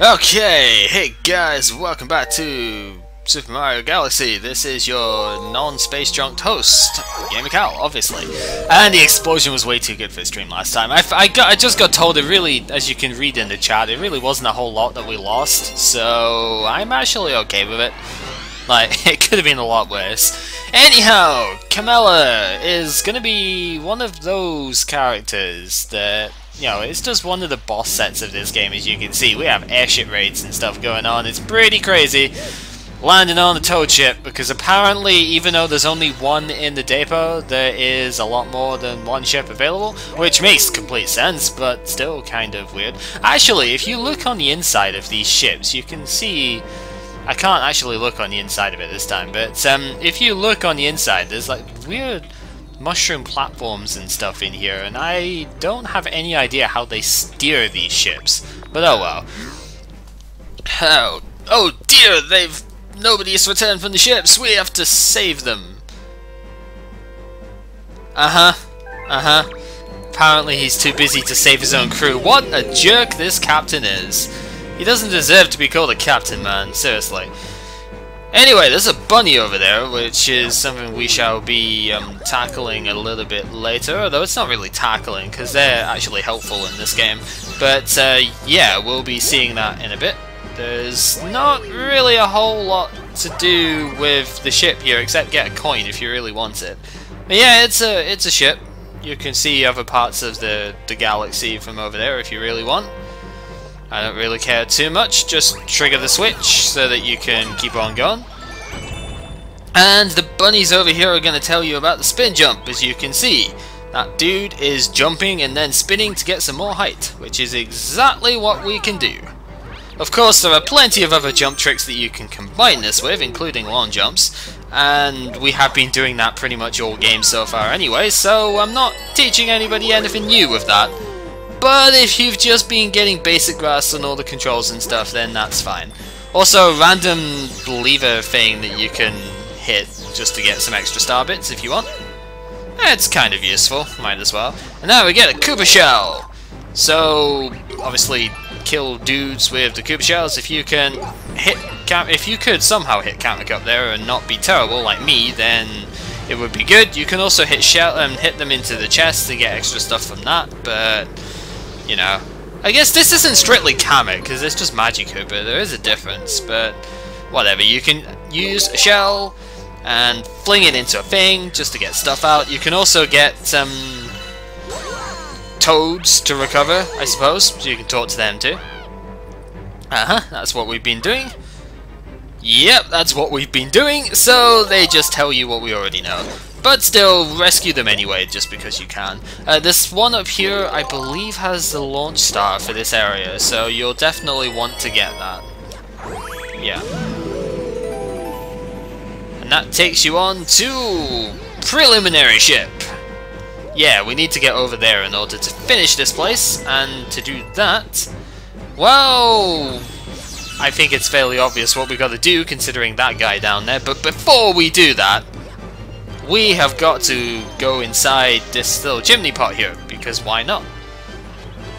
Okay, hey guys, welcome back to Super Mario Galaxy. This is your non-space junked host, Gamer Cal, obviously. And the explosion was way too good for a stream last time. I just got told it really, as you can read in the chat, it really wasn't a whole lot that we lost, so I'm actually okay with it. Like, it could have been a lot worse. Anyhow, Camilla is gonna be one of those characters that, you know, it's just one of the boss sets of this game. As you can see, we have airship raids and stuff going on. It's pretty crazy. Landing on the Toad ship, because apparently, even though there's only one in the depot, there is a lot more than one ship available, which makes complete sense, but still kind of weird. Actually, if you look on the inside of these ships, you can see... I can't actually look on the inside of it this time, but if you look on the inside, there's like weird mushroom platforms and stuff in here, and I don't have any idea how they steer these ships. But oh well. Oh dear, nobody's returned from the ships. We have to save them. Apparently he's too busy to save his own crew. What a jerk this captain is. He doesn't deserve to be called a captain, man. Seriously. Anyway, there's a bunny over there, which is something we shall be tackling a little bit later. Although it's not really tackling, because they're actually helpful in this game. But yeah, we'll be seeing that in a bit. There's not really a whole lot to do with the ship here, except get a coin if you really want it. But yeah, it's a ship. You can see other parts of the galaxy from over there if you really want. I don't really care too much, just trigger the switch so that you can keep on going. And the bunnies over here are going to tell you about the spin jump. As you can see, that dude is jumping and then spinning to get some more height, which is exactly what we can do. Of course, there are plenty of other jump tricks that you can combine this with, including long jumps, and we have been doing that pretty much all game so far anyway, so I'm not teaching anybody anything new with that. But if you've just been getting basic grasp on all the controls and stuff, then that's fine. Also, random lever thing that you can hit just to get some extra star bits if you want. It's kind of useful, might as well. And now we get a Koopa Shell! So, obviously, kill dudes with the Koopa Shells. If you can if you could somehow hit Counter Cup there and not be terrible like me, then it would be good. You can also hit them into the chest to get extra stuff from that, but... you know, I guess this isn't strictly Kamek, because it's just Magic Koopa. There is a difference, but whatever. You can use a shell and fling it into a thing just to get stuff out. You can also get some toads to recover, I suppose, so you can talk to them too. That's what we've been doing. Yep, that's what we've been doing, so they just tell you what we already know. But still, rescue them anyway, just because you can. This one up here, I believe, has the launch star for this area, so you'll definitely want to get that. Yeah. And that takes you on to Preliminary Ship. Yeah, we need to get over there in order to finish this place, and to do that, well... I think it's fairly obvious what we got to do, considering that guy down there, but before we do that, we have got to go inside this little chimney pot here, because why not?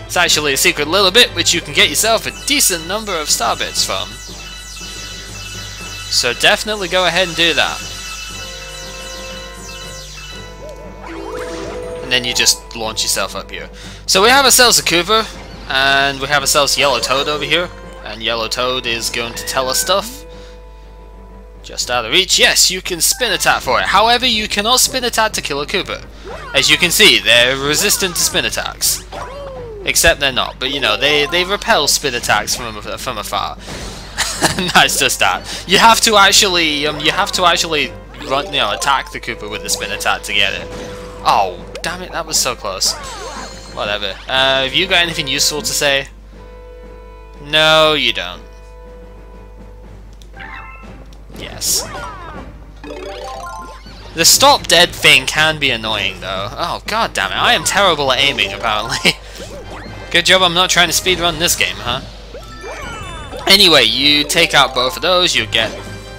It's actually a secret little bit which you can get yourself a decent number of star bits from. So definitely go ahead and do that. And then you just launch yourself up here. So we have ourselves a Koopa, and we have ourselves Yellow Toad over here, and Yellow Toad is going to tell us stuff. Just out of reach. Yes, you can spin attack for it. However, you cannot spin attack to kill a Koopa. As you can see, they're resistant to spin attacks. Except they're not, but you know, they repel spin attacks from afar. That's just that. You have to actually run, you know, attack the Koopa with the spin attack to get it. Oh, damn it, that was so close. Whatever. Have you got anything useful to say? No, you don't. Yes. The stop dead thing can be annoying though. Oh god damn it, I am terrible at aiming apparently. Good job I'm not trying to speedrun this game, huh? Anyway, you take out both of those, you get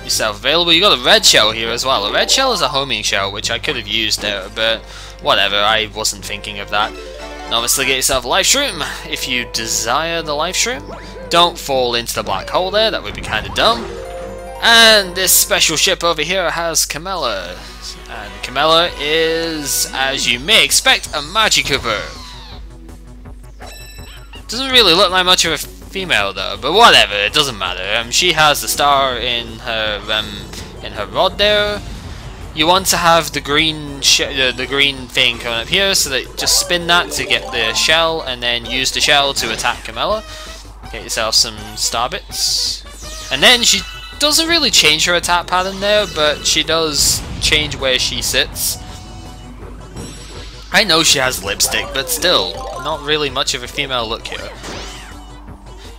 yourself available. You got a red shell here as well. A red shell is a homing shell, which I could have used there, but whatever, I wasn't thinking of that. And obviously get yourself a life shroom if you desire the life shroom. Don't fall into the black hole there, that would be kind of dumb. And this special ship over here has Camilla. And Camilla is, as you may expect, a Magicooper. Doesn't really look like much of a female though, but whatever, it doesn't matter. She has the star in her rod there. You want to have the green thing coming up here, so that just spin that to get the shell, and then use the shell to attack Camilla. Get yourself some star bits, and then she doesn't really change her attack pattern there, but she does change where she sits. I know she has lipstick, but still, not really much of a female look here.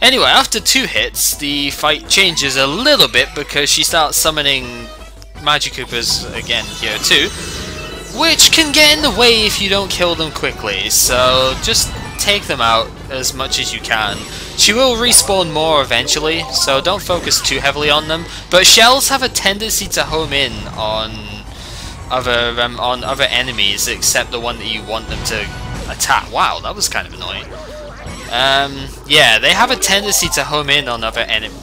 Anyway, after 2 hits, the fight changes a little bit because she starts summoning Magicoopers again here too, which can get in the way if you don't kill them quickly, so just take them out as much as you can. She will respawn more eventually, so don't focus too heavily on them, but shells have a tendency to home in on other enemies except the one that you want them to attack. Wow, that was kind of annoying. Yeah, they have a tendency to home in on other enemies.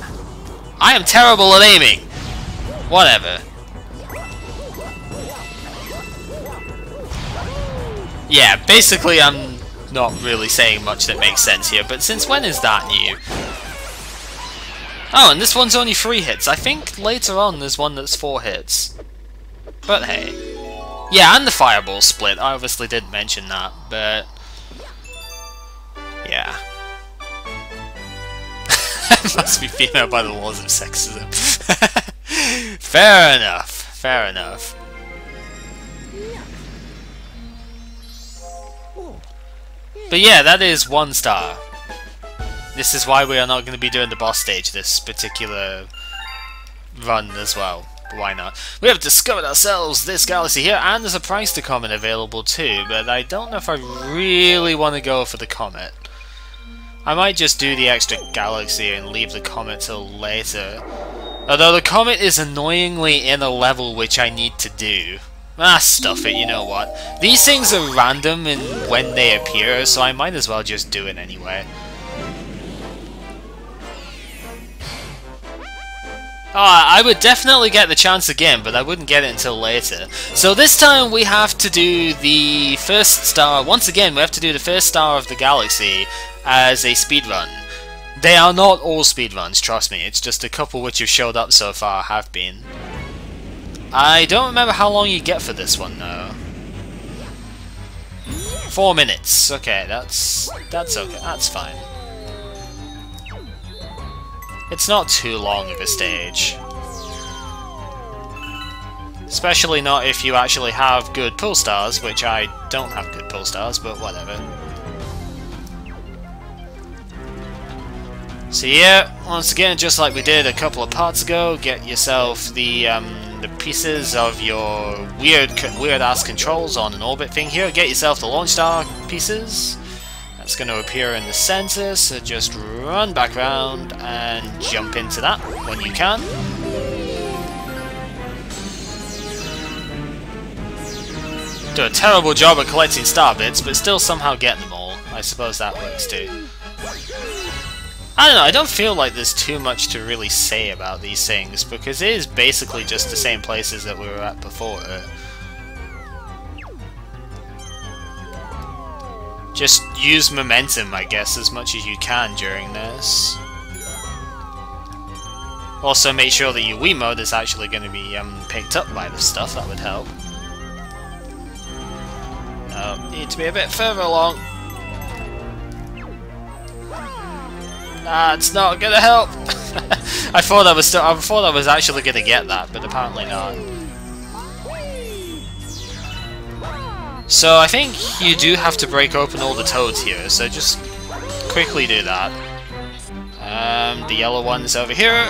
I am terrible at aiming! Whatever. Yeah, basically I'm not really saying much that makes sense here, but since when is that new? Oh, and this one's only 3 hits. I think later on there's one that's 4 hits. But hey. Yeah, and the fireball split. I obviously didn't mention that, but... yeah. Must be female by the laws of sexism. Fair enough. Fair enough. But yeah, that is 1 star. This is why we are not going to be doing the boss stage this particular run as well. But why not? We have discovered ourselves this galaxy here, and there's a prize to comet available too, but I don't know if I really want to go for the comet. I might just do the extra galaxy and leave the comet till later. Although the comet is annoyingly in a level which I need to do. Ah, stuff it, you know what. These things are random in when they appear, so I might as well just do it anyway. I would definitely get the chance again, but I wouldn't get it until later. So this time we have to do the first star, once again we have to do the first star of the galaxy as a speedrun. They are not all speedruns, trust me, it's just a couple which have showed up so far have been. I don't remember how long you get for this one though. 4 minutes. Okay, that's okay. That's fine. It's not too long of a stage. Especially not if you actually have good pull stars, which I don't have good pull stars, but whatever. So yeah, once again, just like we did a couple of parts ago, get yourself the pieces of your weird-ass controls on an orbit thing here. Get yourself the launch star pieces. That's going to appear in the center, so just run back around and jump into that when you can. Do a terrible job at collecting star bits, but still somehow getting them all. I suppose that works too. I don't know, I don't feel like there's too much to really say about these things, because it is basically just the same places that we were at before. Just use momentum, I guess, as much as you can during this. Also make sure that your Wii mode is actually going to be picked up by the stuff, that would help. Need to be a bit further along. That's not gonna help. I thought I was actually gonna get that, but apparently not. So I think you do have to break open all the toads here, so just quickly do that. The yellow one's over here,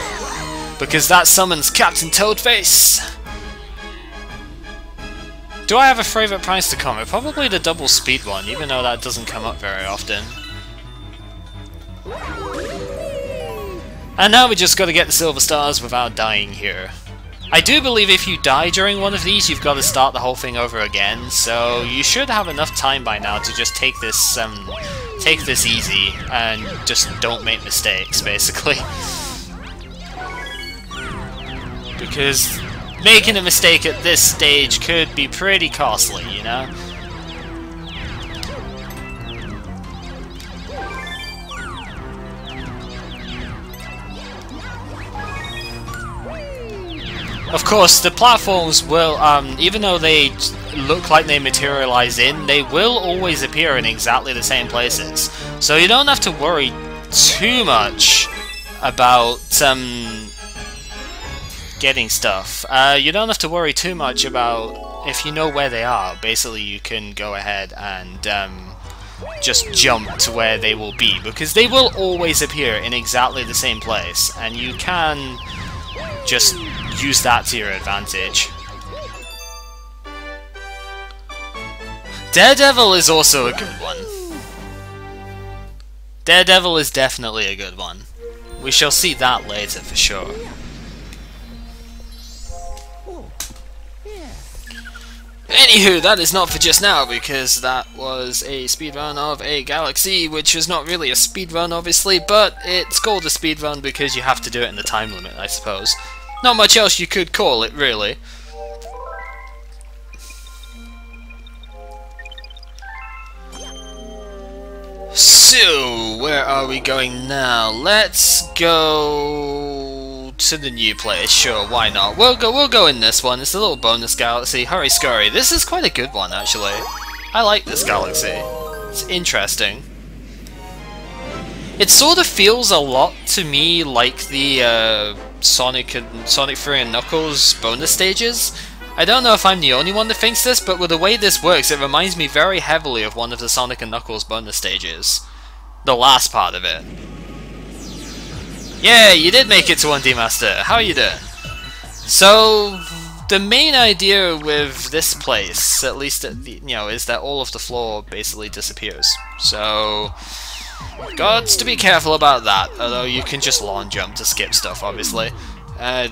because that summons Captain Toadface. Do I have a favourite prize to comet? Probably the double speed one, even though that doesn't come up very often. And now we just got to get the silver stars without dying here. I do believe if you die during one of these, you've got to start the whole thing over again, so you should have enough time by now to just take this take this easy and just don't make mistakes, basically. Because making a mistake at this stage could be pretty costly, you know? Of course, the platforms will, even though they look like they materialize in, they will always appear in exactly the same places. So you don't have to worry too much about getting stuff. You don't have to worry too much about if you know where they are. Basically, you can go ahead and just jump to where they will be, because they will always appear in exactly the same place, and you can just use that to your advantage. Daredevil is also a good one. Daredevil is definitely a good one. We shall see that later for sure. Anywho, that is not for just now, because that was a speedrun of a galaxy, which is not really a speedrun, obviously, but it's called a speedrun because you have to do it in the time limit, I suppose. Not much else you could call it, really. So, where are we going now? Let's go to the new place. Sure, why not? We'll go in this one. It's a little bonus galaxy. Hurry Scurry. This is quite a good one, actually. I like this galaxy. It's interesting. It sort of feels a lot to me like the Sonic 3 and Knuckles bonus stages. I don't know if I'm the only one that thinks this, but with the way this works, it reminds me very heavily of one of the Sonic and Knuckles bonus stages. The last part of it. Yeah, you did make it to 1D Master. How are you doing? So, the main idea with this place, at least is that all of the floor basically disappears. So, gots to be careful about that, although you can just lawn jump to skip stuff, obviously.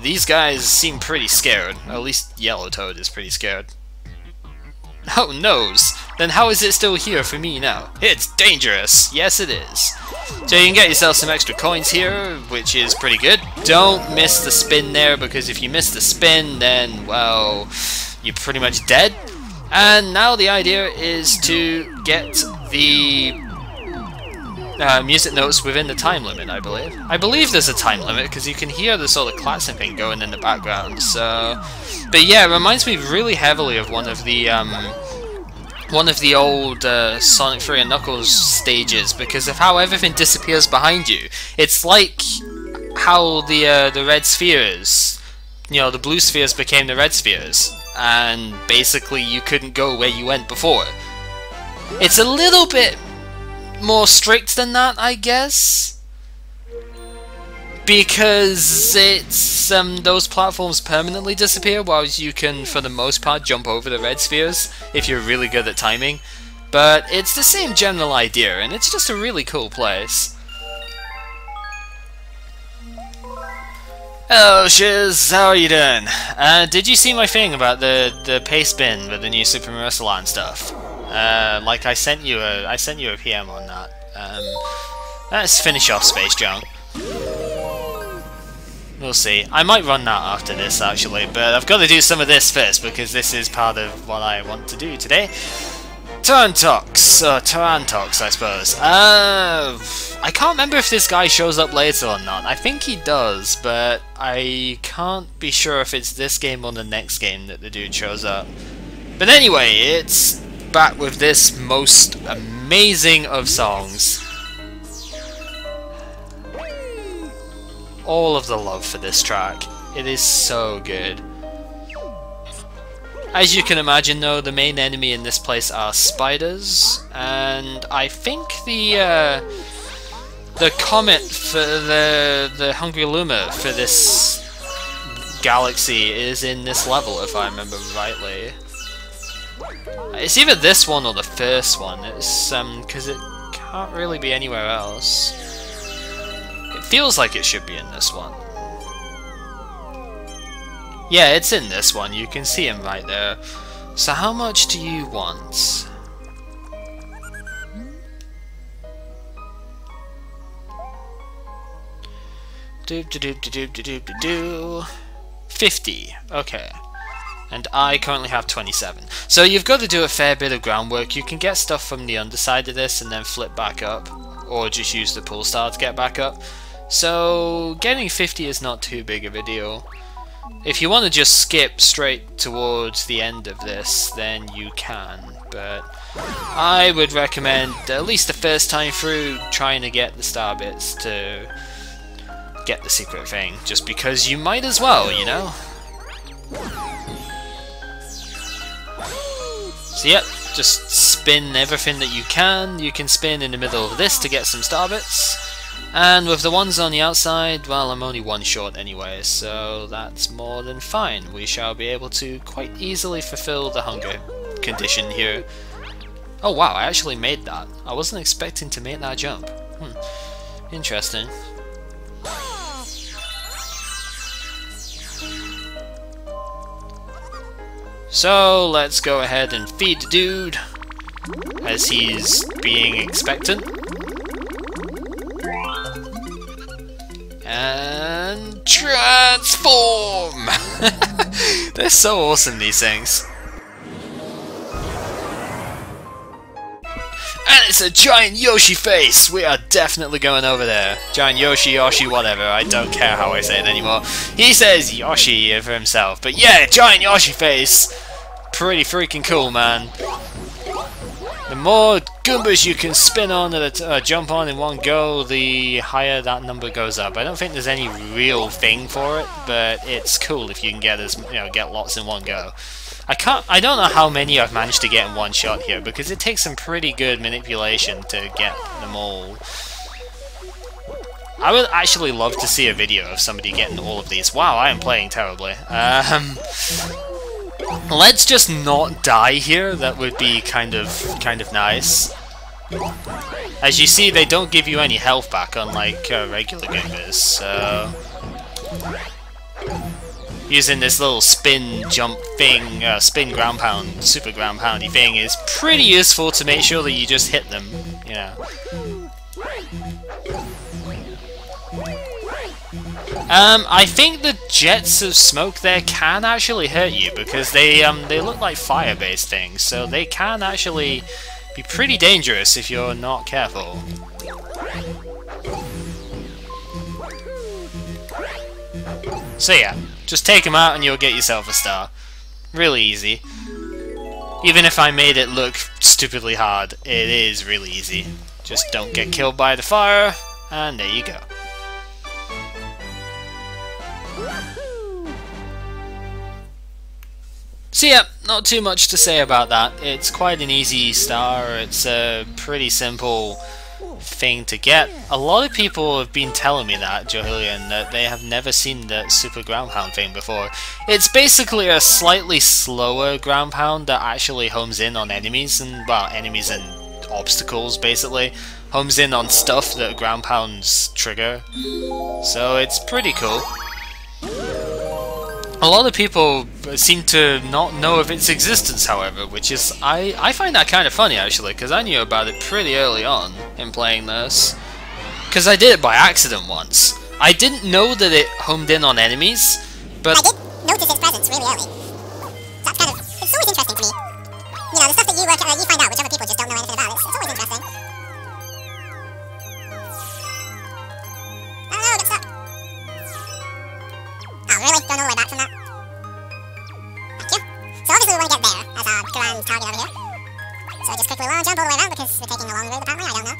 These guys seem pretty scared. At least Yellow Toad is pretty scared. Oh, noes! Then how is it still here for me now? It's dangerous! Yes, it is. So you can get yourself some extra coins here, which is pretty good. Don't miss the spin there, because if you miss the spin, then, well, you're pretty much dead. And now the idea is to get the music notes within the time limit, I believe. I believe there's a time limit, because you can hear the sort of klaxon going in the background, so... But yeah, it reminds me really heavily of one of the old Sonic 3 and Knuckles stages, because of how everything disappears behind you. It's like how the red spheres, the blue spheres became the red spheres, and basically you couldn't go where you went before. It's a little bit more strict than that, I guess, because it's those platforms permanently disappear, while you can, for the most part, jump over the red spheres if you're really good at timing. But it's the same general idea, and it's just a really cool place. Hello, Shiz, how are you doing? Did you see my thing about the paste bin with the new Super Mario Land stuff? Like I sent you a PM on that. Let's finish off Space Junk. We'll see. I might run that after this actually, but I've got to do some of this first because this is part of what I want to do today. Tarantox, or Tarantox, I suppose. I can't remember if this guy shows up later or not. I think he does, but I can't be sure if it's this game or the next game that the dude shows up. But anyway, it's back with this most amazing of songs. All of the love for this track. It is so good. As you can imagine though, the main enemy in this place are spiders, and I think the comet for the Hungry Luma for this galaxy is in this level, if I remember rightly. It's either this one or the first one. It's because it can't really be anywhere else. It feels like it should be in this one. Yeah, it's in this one. You can see him right there. So how much do you want? 50. Okay. And I currently have 27. So you've got to do a fair bit of groundwork. You can get stuff from the underside of this and then flip back up, or just use the pull star to get back up. So getting 50 is not too big of a deal. If you want to just skip straight towards the end of this, then you can, but I would recommend, at least the first time through, trying to get the star bits to get the secret thing, just because you might as well, you know? So yep, just spin everything that you can. You can spin in the middle of this to get some star bits. And with the ones on the outside, well, I'm only one short anyway, so that's more than fine. We shall be able to quite easily fulfill the hunger condition here. Oh wow, I actually made that. I wasn't expecting to make that jump. Interesting. So let's go ahead and feed the dude as he's being expectant. And transform! They're so awesome, these things. And it's a giant Yoshi face! We are definitely going over there. Giant Yoshi, whatever, I don't care how I say it anymore. He says Yoshi for himself, but yeah, giant Yoshi face! Pretty freaking cool, man. The more Goombas you can spin on or jump on in one go, the higher that number goes up. I don't think there's any real thing for it, but it's cool if you can get get lots in one go. I don't know how many I've managed to get in one shot here, because it takes some pretty good manipulation to get them all. I would actually love to see a video of somebody getting all of these. Wow, I am playing terribly. Let's just not die here. That would be kind of nice. As you see, they don't give you any health back, unlike regular Goombas. So using this little spin jump thing, spin ground pound, super ground poundy thing is pretty useful to make sure that you just hit them, you know. I think the jets of smoke there can actually hurt you, because they look like fire-based things, so they can actually be pretty dangerous if you're not careful. So yeah, just take them out and you'll get yourself a star. Really easy. Even if I made it look stupidly hard, it is really easy. Just don't get killed by the fire, and there you go. So yeah, not too much to say about that. It's quite an easy star. It's a pretty simple thing to get. A lot of people have been telling me that, Johillian, that they have never seen the super ground pound thing before. It's basically a slightly slower ground pound that actually homes in on enemies, and well, enemies and obstacles basically. Homes in on stuff that ground pounds trigger. So it's pretty cool. A lot of people seem to not know of its existence, however, which is, I find that kind of funny actually, because I knew about it pretty early on in playing this. Because I did it by accident once. I didn't know that it homed in on enemies, but I did notice its presence really early. So that's kind of, it's always interesting to me. You know, the stuff that you find out, which other people just don't know anything about, it's always interesting. Oh no, get stuck. Oh really? Going all the way back from that? Thank you. So obviously we want to get there as our grand target over here. So just quickly long jump all the way around because we're taking the long route apparently, I don't know.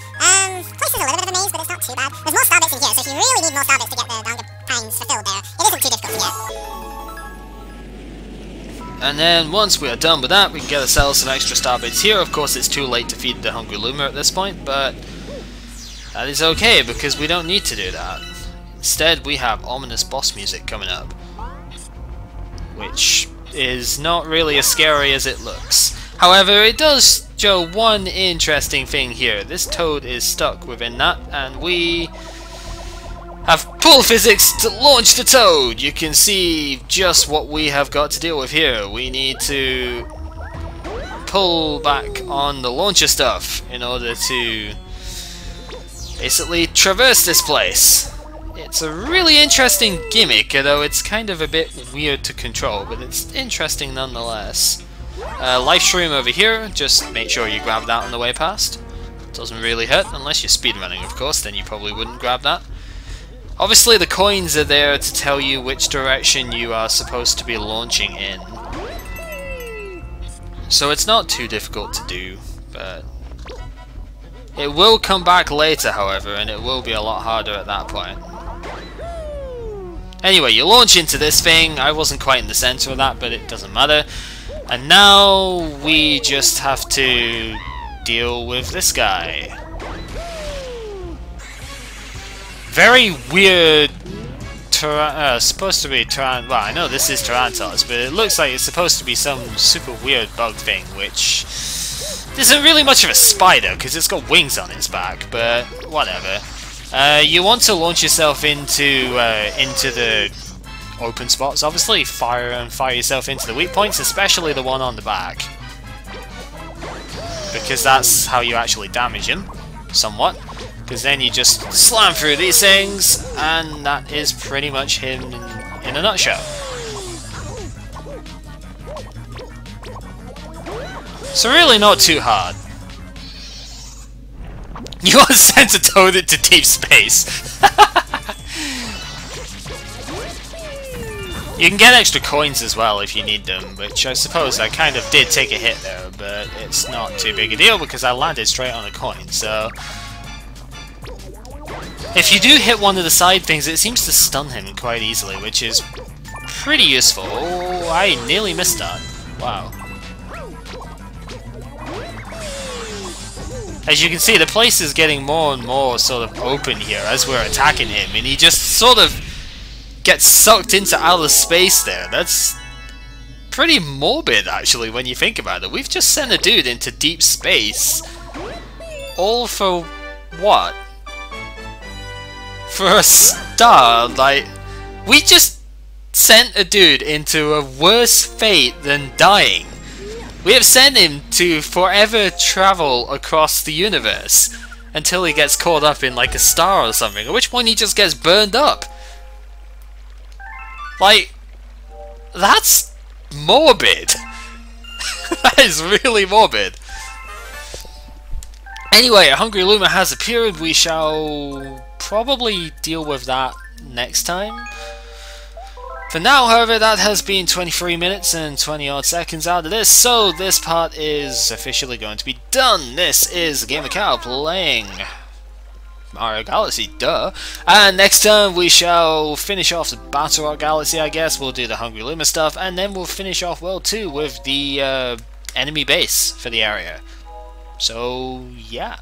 Place is a little bit of a maze, but it's not too bad. There's more starbits in here, so if you really need more starbits to get the Danga Pines fulfilled there, it isn't too difficult to get. And then once we are done with that, we can get ourselves some extra starbits here. Of course, it's too late to feed the Hungry Luma at this point, but that is okay because we don't need to do that. Instead, we have ominous boss music coming up, which is not really as scary as it looks. However, it does show one interesting thing here. This toad is stuck within that, and we have pull physics to launch the toad. You can see just what we have got to deal with here. We need to pull back on the launcher stuff in order to basically traverse this place. It's a really interesting gimmick, although it's kind of a bit weird to control, but it's interesting nonetheless. Life stream over here, just make sure you grab that on the way past. Doesn't really hurt, unless you're speedrunning of course, then you probably wouldn't grab that. Obviously the coins are there to tell you which direction you are supposed to be launching in. So it's not too difficult to do, but it will come back later however, and it will be a lot harder at that point. Anyway, you launch into this thing. I wasn't quite in the center of that, but it doesn't matter. And now we just have to deal with this guy. Very weird. Supposed to be well, I know this is Tarantos, but it looks like it's supposed to be some super weird bug thing, which isn't really much of a spider because it's got wings on its back. But whatever. You want to launch yourself into the open spots, obviously. Fire yourself into the weak points, especially the one on the back, because that's how you actually damage him, somewhat. Because then you just slam through these things, and that is pretty much him in a nutshell. So really not too hard. You want to send a toad into deep space. You can get extra coins as well if you need them, which I suppose I kind of did take a hit there, but it's not too big a deal because I landed straight on a coin, so... If you do hit one of the side things, it seems to stun him quite easily, which is pretty useful. Oh, I nearly missed that. Wow. As you can see, the place is getting more and more sort of open here as we're attacking him, and he just sort of gets sucked into outer space there. That's pretty morbid, actually, when you think about it. We've just sent a dude into deep space. All for what? For a star, like... We just sent a dude into a worse fate than dying. We have sent him to forever travel across the universe until he gets caught up in like a star or something, at which point he just gets burned up. Like, that's morbid. That is really morbid. Anyway, a Hungry Luma has appeared. We shall probably deal with that next time. For now, however, that has been 23 minutes and 20 odd seconds out of this, so this part is officially going to be done. This is GamerCow playing Mario Galaxy, duh. And next time we shall finish off the Battle Rock Galaxy, I guess. We'll do the Hungry Luma stuff, and then we'll finish off World 2 with the enemy base for the area. So, yeah.